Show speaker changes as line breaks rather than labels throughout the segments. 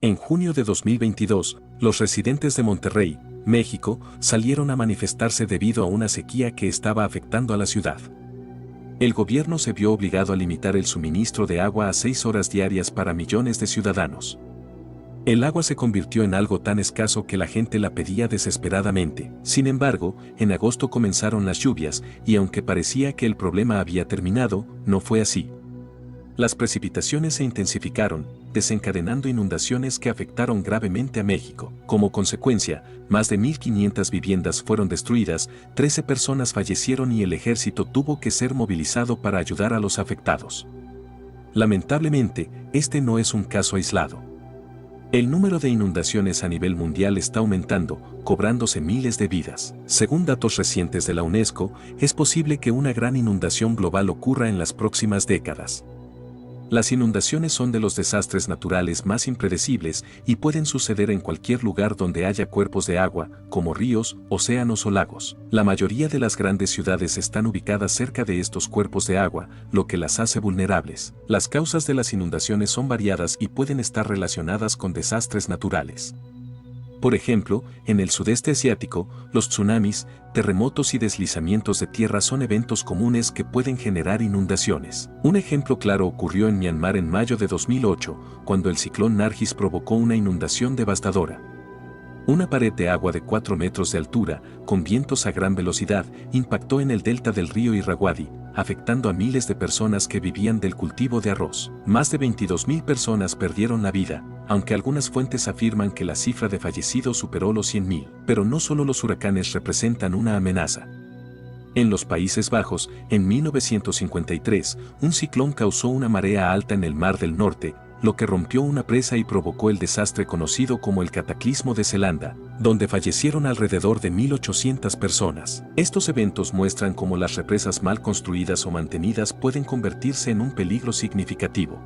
En junio de 2022, los residentes de Monterrey, México, salieron a manifestarse debido a una sequía que estaba afectando a la ciudad. El gobierno se vio obligado a limitar el suministro de agua a 6 horas diarias para millones de ciudadanos. El agua se convirtió en algo tan escaso que la gente la pedía desesperadamente. Sin embargo, en agosto comenzaron las lluvias, y aunque parecía que el problema había terminado, no fue así. Las precipitaciones se intensificaron, desencadenando inundaciones que afectaron gravemente a México. Como consecuencia, más de 1.500 viviendas fueron destruidas, 13 personas fallecieron y el ejército tuvo que ser movilizado para ayudar a los afectados. Lamentablemente, este no es un caso aislado. El número de inundaciones a nivel mundial está aumentando, cobrándose miles de vidas. Según datos recientes de la UNESCO, es posible que una gran inundación global ocurra en las próximas décadas. Las inundaciones son de los desastres naturales más impredecibles y pueden suceder en cualquier lugar donde haya cuerpos de agua, como ríos, océanos o lagos. La mayoría de las grandes ciudades están ubicadas cerca de estos cuerpos de agua, lo que las hace vulnerables. Las causas de las inundaciones son variadas y pueden estar relacionadas con desastres naturales. Por ejemplo, en el sudeste asiático, los tsunamis, terremotos y deslizamientos de tierra son eventos comunes que pueden generar inundaciones. Un ejemplo claro ocurrió en Myanmar en mayo de 2008, cuando el ciclón Nargis provocó una inundación devastadora. Una pared de agua de 4 metros de altura, con vientos a gran velocidad, impactó en el delta del río Irrawaddy, afectando a miles de personas que vivían del cultivo de arroz. Más de 22.000 personas perdieron la vida, aunque algunas fuentes afirman que la cifra de fallecidos superó los 100.000. Pero no solo los huracanes representan una amenaza. En los Países Bajos, en 1953, un ciclón causó una marea alta en el Mar del Norte, lo que rompió una presa y provocó el desastre conocido como el Cataclismo de Zelanda, donde fallecieron alrededor de 1.800 personas. Estos eventos muestran cómo las represas mal construidas o mantenidas pueden convertirse en un peligro significativo.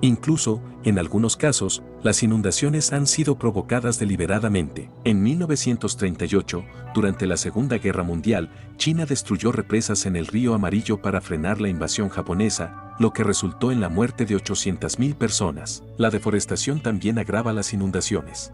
Incluso, en algunos casos, las inundaciones han sido provocadas deliberadamente. En 1938, durante la Segunda Guerra Mundial, China destruyó represas en el río Amarillo para frenar la invasión japonesa, lo que resultó en la muerte de 800.000 personas. La deforestación también agrava las inundaciones.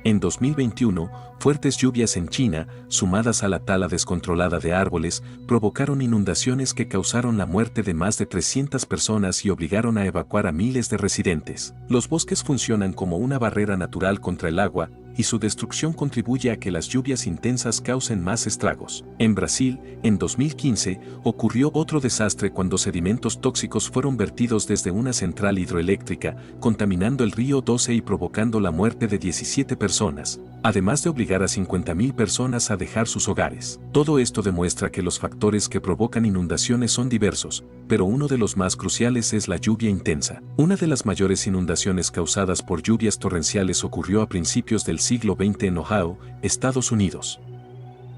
En 2021, fuertes lluvias en China, sumadas a la tala descontrolada de árboles, provocaron inundaciones que causaron la muerte de más de 300 personas y obligaron a evacuar a miles de residentes. Los bosques funcionan como una barrera natural contra el agua, y su destrucción contribuye a que las lluvias intensas causen más estragos. En Brasil, en 2015, ocurrió otro desastre cuando sedimentos tóxicos fueron vertidos desde una central hidroeléctrica, contaminando el río Doce y provocando la muerte de 17 personas, además de obligar a 50.000 personas a dejar sus hogares. Todo esto demuestra que los factores que provocan inundaciones son diversos, pero uno de los más cruciales es la lluvia intensa. Una de las mayores inundaciones causadas por lluvias torrenciales ocurrió a principios del siglo XX en Ohio, Estados Unidos.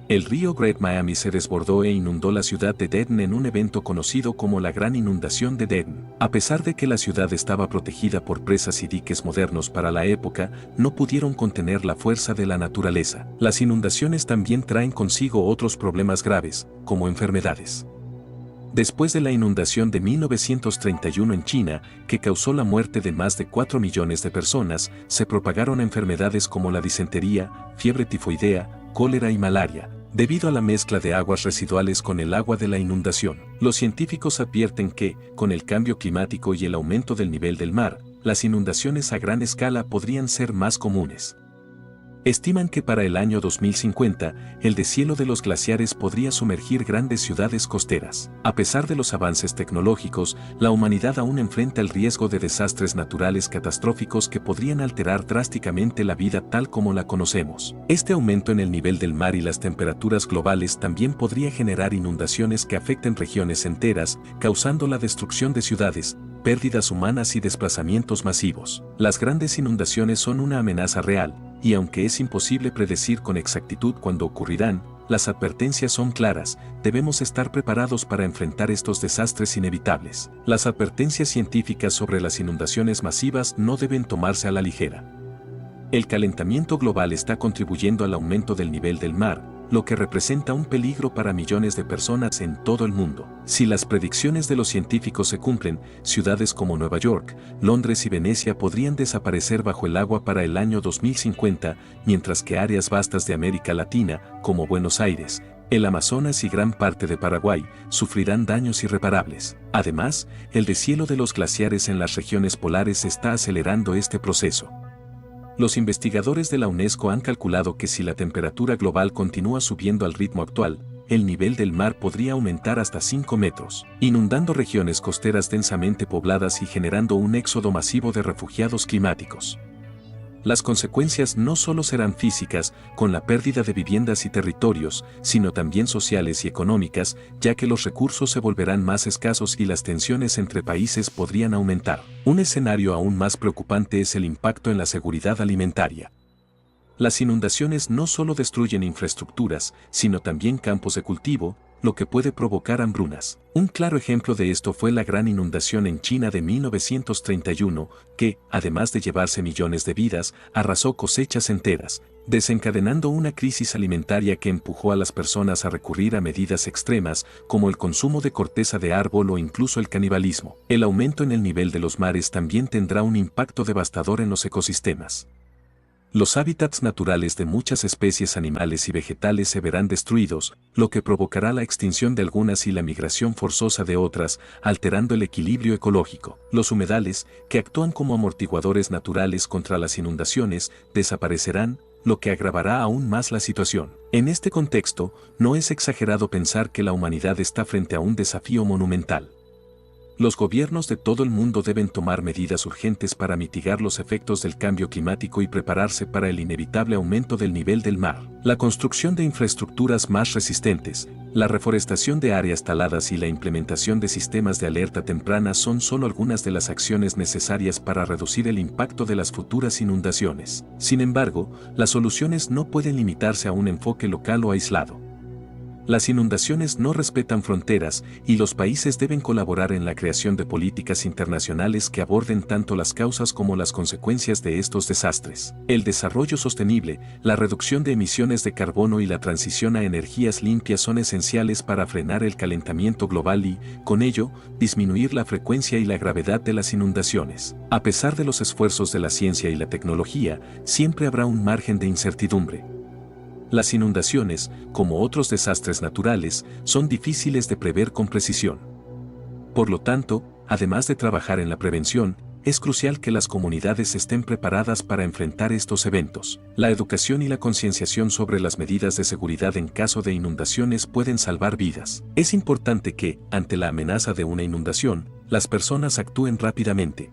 El río Great Miami se desbordó e inundó la ciudad de Denton en un evento conocido como la Gran Inundación de Denton. A pesar de que la ciudad estaba protegida por presas y diques modernos para la época, no pudieron contener la fuerza de la naturaleza. Las inundaciones también traen consigo otros problemas graves, como enfermedades. Después de la inundación de 1931 en China, que causó la muerte de más de 4 millones de personas, se propagaron enfermedades como la disentería, fiebre tifoidea, cólera y malaria, debido a la mezcla de aguas residuales con el agua de la inundación. Los científicos advierten que, con el cambio climático y el aumento del nivel del mar, las inundaciones a gran escala podrían ser más comunes. Estiman que para el año 2050, el deshielo de los glaciares podría sumergir grandes ciudades costeras. A pesar de los avances tecnológicos, la humanidad aún enfrenta el riesgo de desastres naturales catastróficos que podrían alterar drásticamente la vida tal como la conocemos. Este aumento en el nivel del mar y las temperaturas globales también podría generar inundaciones que afecten regiones enteras, causando la destrucción de ciudades, pérdidas humanas y desplazamientos masivos. Las grandes inundaciones son una amenaza real, y aunque es imposible predecir con exactitud cuándo ocurrirán, las advertencias son claras, debemos estar preparados para enfrentar estos desastres inevitables. Las advertencias científicas sobre las inundaciones masivas no deben tomarse a la ligera. El calentamiento global está contribuyendo al aumento del nivel del mar, lo que representa un peligro para millones de personas en todo el mundo. Si las predicciones de los científicos se cumplen, ciudades como Nueva York, Londres y Venecia podrían desaparecer bajo el agua para el año 2050, mientras que áreas vastas de América Latina, como Buenos Aires, el Amazonas y gran parte de Paraguay, sufrirán daños irreparables. Además, el deshielo de los glaciares en las regiones polares está acelerando este proceso. Los investigadores de la UNESCO han calculado que si la temperatura global continúa subiendo al ritmo actual, el nivel del mar podría aumentar hasta 5 metros, inundando regiones costeras densamente pobladas y generando un éxodo masivo de refugiados climáticos. Las consecuencias no solo serán físicas, con la pérdida de viviendas y territorios, sino también sociales y económicas, ya que los recursos se volverán más escasos y las tensiones entre países podrían aumentar. Un escenario aún más preocupante es el impacto en la seguridad alimentaria. Las inundaciones no solo destruyen infraestructuras, sino también campos de cultivo, lo que puede provocar hambrunas. Un claro ejemplo de esto fue la gran inundación en China de 1931, que, además de llevarse millones de vidas, arrasó cosechas enteras, desencadenando una crisis alimentaria que empujó a las personas a recurrir a medidas extremas, como el consumo de corteza de árbol o incluso el canibalismo. El aumento en el nivel de los mares también tendrá un impacto devastador en los ecosistemas. Los hábitats naturales de muchas especies animales y vegetales se verán destruidos, lo que provocará la extinción de algunas y la migración forzosa de otras, alterando el equilibrio ecológico. Los humedales, que actúan como amortiguadores naturales contra las inundaciones, desaparecerán, lo que agravará aún más la situación. En este contexto, no es exagerado pensar que la humanidad está frente a un desafío monumental. Los gobiernos de todo el mundo deben tomar medidas urgentes para mitigar los efectos del cambio climático y prepararse para el inevitable aumento del nivel del mar. La construcción de infraestructuras más resistentes, la reforestación de áreas taladas y la implementación de sistemas de alerta temprana son solo algunas de las acciones necesarias para reducir el impacto de las futuras inundaciones. Sin embargo, las soluciones no pueden limitarse a un enfoque local o aislado. Las inundaciones no respetan fronteras y los países deben colaborar en la creación de políticas internacionales que aborden tanto las causas como las consecuencias de estos desastres. El desarrollo sostenible, la reducción de emisiones de carbono y la transición a energías limpias son esenciales para frenar el calentamiento global y, con ello, disminuir la frecuencia y la gravedad de las inundaciones. A pesar de los esfuerzos de la ciencia y la tecnología, siempre habrá un margen de incertidumbre. Las inundaciones, como otros desastres naturales, son difíciles de prever con precisión. Por lo tanto, además de trabajar en la prevención, es crucial que las comunidades estén preparadas para enfrentar estos eventos. La educación y la concienciación sobre las medidas de seguridad en caso de inundaciones pueden salvar vidas. Es importante que, ante la amenaza de una inundación, las personas actúen rápidamente.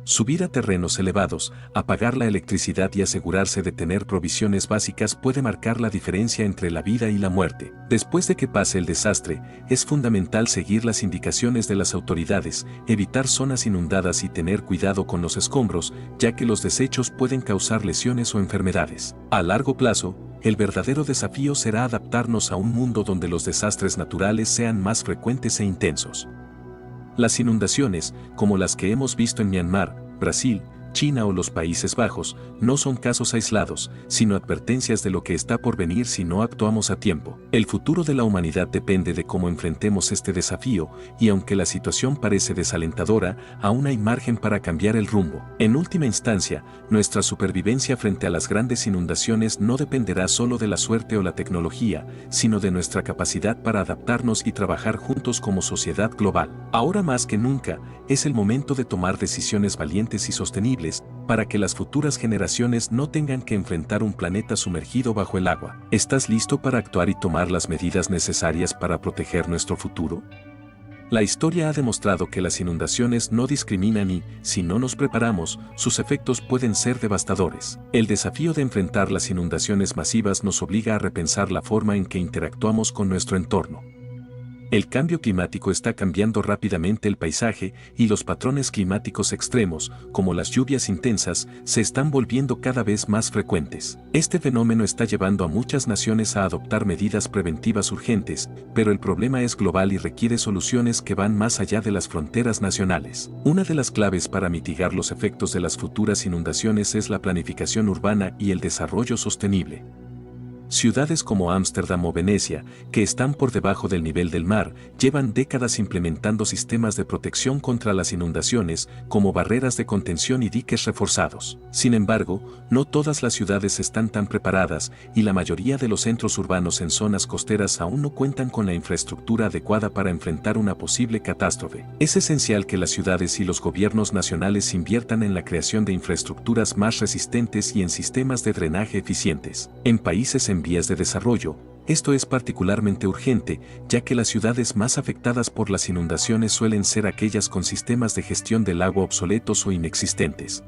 Subir a terrenos elevados, apagar la electricidad y asegurarse de tener provisiones básicas puede marcar la diferencia entre la vida y la muerte. Después de que pase el desastre, es fundamental seguir las indicaciones de las autoridades, evitar zonas inundadas y tener cuidado con los escombros, ya que los desechos pueden causar lesiones o enfermedades. A largo plazo, el verdadero desafío será adaptarnos a un mundo donde los desastres naturales sean más frecuentes e intensos. Las inundaciones, como las que hemos visto en Myanmar, Brasil, China o los Países Bajos, no son casos aislados, sino advertencias de lo que está por venir si no actuamos a tiempo. El futuro de la humanidad depende de cómo enfrentemos este desafío, y aunque la situación parece desalentadora, aún hay margen para cambiar el rumbo. En última instancia, nuestra supervivencia frente a las grandes inundaciones no dependerá solo de la suerte o la tecnología, sino de nuestra capacidad para adaptarnos y trabajar juntos como sociedad global. Ahora más que nunca, es el momento de tomar decisiones valientes y sostenibles, para que las futuras generaciones no tengan que enfrentar un planeta sumergido bajo el agua. ¿Estás listo para actuar y tomar las medidas necesarias para proteger nuestro futuro? La historia ha demostrado que las inundaciones no discriminan y, si no nos preparamos, sus efectos pueden ser devastadores. El desafío de enfrentar las inundaciones masivas nos obliga a repensar la forma en que interactuamos con nuestro entorno. El cambio climático está cambiando rápidamente el paisaje y los patrones climáticos extremos, como las lluvias intensas, se están volviendo cada vez más frecuentes. Este fenómeno está llevando a muchas naciones a adoptar medidas preventivas urgentes, pero el problema es global y requiere soluciones que van más allá de las fronteras nacionales. Una de las claves para mitigar los efectos de las futuras inundaciones es la planificación urbana y el desarrollo sostenible. Ciudades como Ámsterdam o Venecia, que están por debajo del nivel del mar, llevan décadas implementando sistemas de protección contra las inundaciones, como barreras de contención y diques reforzados. Sin embargo, no todas las ciudades están tan preparadas, y la mayoría de los centros urbanos en zonas costeras aún no cuentan con la infraestructura adecuada para enfrentar una posible catástrofe. Es esencial que las ciudades y los gobiernos nacionales inviertan en la creación de infraestructuras más resistentes y en sistemas de drenaje eficientes. En países en vías de desarrollo, esto es particularmente urgente, ya que las ciudades más afectadas por las inundaciones suelen ser aquellas con sistemas de gestión del agua obsoletos o inexistentes.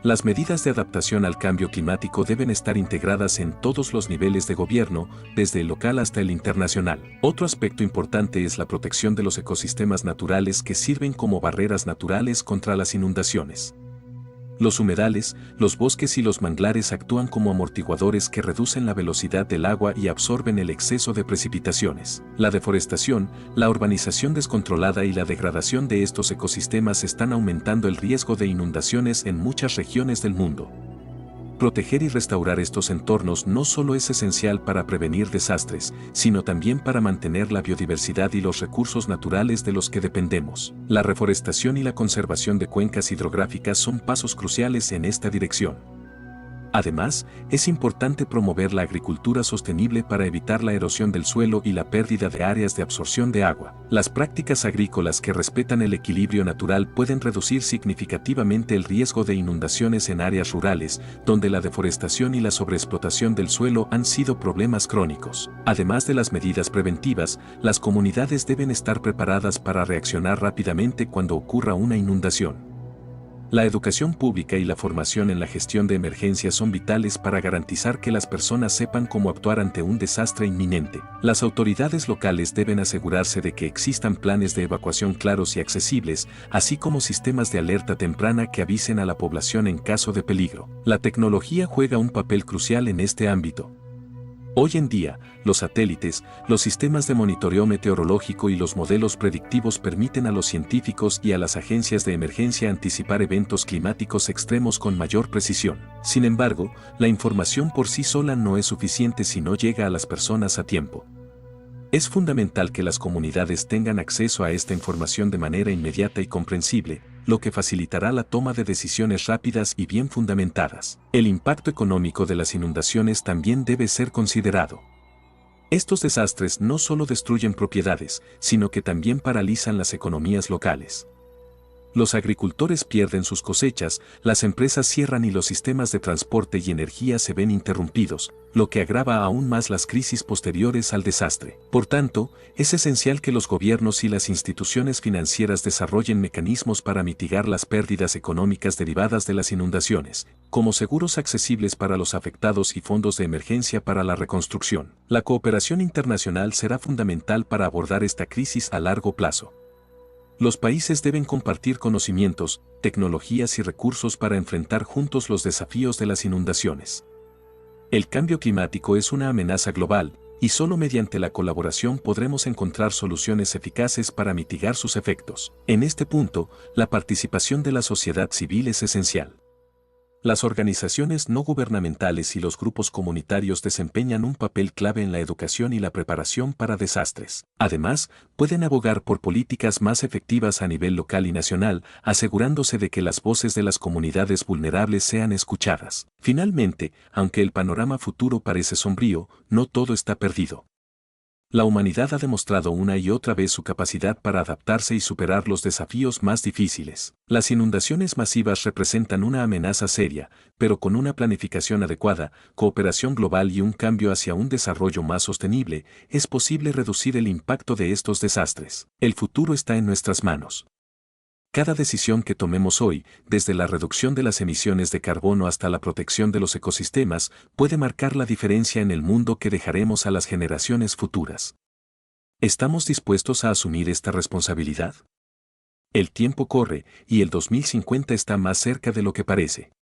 Las medidas de adaptación al cambio climático deben estar integradas en todos los niveles de gobierno, desde el local hasta el internacional. Otro aspecto importante es la protección de los ecosistemas naturales que sirven como barreras naturales contra las inundaciones. Los humedales, los bosques y los manglares actúan como amortiguadores que reducen la velocidad del agua y absorben el exceso de precipitaciones. La deforestación, la urbanización descontrolada y la degradación de estos ecosistemas están aumentando el riesgo de inundaciones en muchas regiones del mundo. Proteger y restaurar estos entornos no solo es esencial para prevenir desastres, sino también para mantener la biodiversidad y los recursos naturales de los que dependemos. La reforestación y la conservación de cuencas hidrográficas son pasos cruciales en esta dirección. Además, es importante promover la agricultura sostenible para evitar la erosión del suelo y la pérdida de áreas de absorción de agua. Las prácticas agrícolas que respetan el equilibrio natural pueden reducir significativamente el riesgo de inundaciones en áreas rurales, donde la deforestación y la sobreexplotación del suelo han sido problemas crónicos. Además de las medidas preventivas, las comunidades deben estar preparadas para reaccionar rápidamente cuando ocurra una inundación. La educación pública y la formación en la gestión de emergencias son vitales para garantizar que las personas sepan cómo actuar ante un desastre inminente. Las autoridades locales deben asegurarse de que existan planes de evacuación claros y accesibles, así como sistemas de alerta temprana que avisen a la población en caso de peligro. La tecnología juega un papel crucial en este ámbito. Hoy en día, los satélites, los sistemas de monitoreo meteorológico y los modelos predictivos permiten a los científicos y a las agencias de emergencia anticipar eventos climáticos extremos con mayor precisión. Sin embargo, la información por sí sola no es suficiente si no llega a las personas a tiempo. Es fundamental que las comunidades tengan acceso a esta información de manera inmediata y comprensible, lo que facilitará la toma de decisiones rápidas y bien fundamentadas. El impacto económico de las inundaciones también debe ser considerado. Estos desastres no solo destruyen propiedades, sino que también paralizan las economías locales. Los agricultores pierden sus cosechas, las empresas cierran y los sistemas de transporte y energía se ven interrumpidos, lo que agrava aún más las crisis posteriores al desastre. Por tanto, es esencial que los gobiernos y las instituciones financieras desarrollen mecanismos para mitigar las pérdidas económicas derivadas de las inundaciones, como seguros accesibles para los afectados y fondos de emergencia para la reconstrucción. La cooperación internacional será fundamental para abordar esta crisis a largo plazo. Los países deben compartir conocimientos, tecnologías y recursos para enfrentar juntos los desafíos de las inundaciones. El cambio climático es una amenaza global, y solo mediante la colaboración podremos encontrar soluciones eficaces para mitigar sus efectos. En este punto, la participación de la sociedad civil es esencial. Las organizaciones no gubernamentales y los grupos comunitarios desempeñan un papel clave en la educación y la preparación para desastres. Además, pueden abogar por políticas más efectivas a nivel local y nacional, asegurándose de que las voces de las comunidades vulnerables sean escuchadas. Finalmente, aunque el panorama futuro parece sombrío, no todo está perdido. La humanidad ha demostrado una y otra vez su capacidad para adaptarse y superar los desafíos más difíciles. Las inundaciones masivas representan una amenaza seria, pero con una planificación adecuada, cooperación global y un cambio hacia un desarrollo más sostenible, es posible reducir el impacto de estos desastres. El futuro está en nuestras manos. Cada decisión que tomemos hoy, desde la reducción de las emisiones de carbono hasta la protección de los ecosistemas, puede marcar la diferencia en el mundo que dejaremos a las generaciones futuras. ¿Estamos dispuestos a asumir esta responsabilidad? El tiempo corre, y el 2050 está más cerca de lo que parece.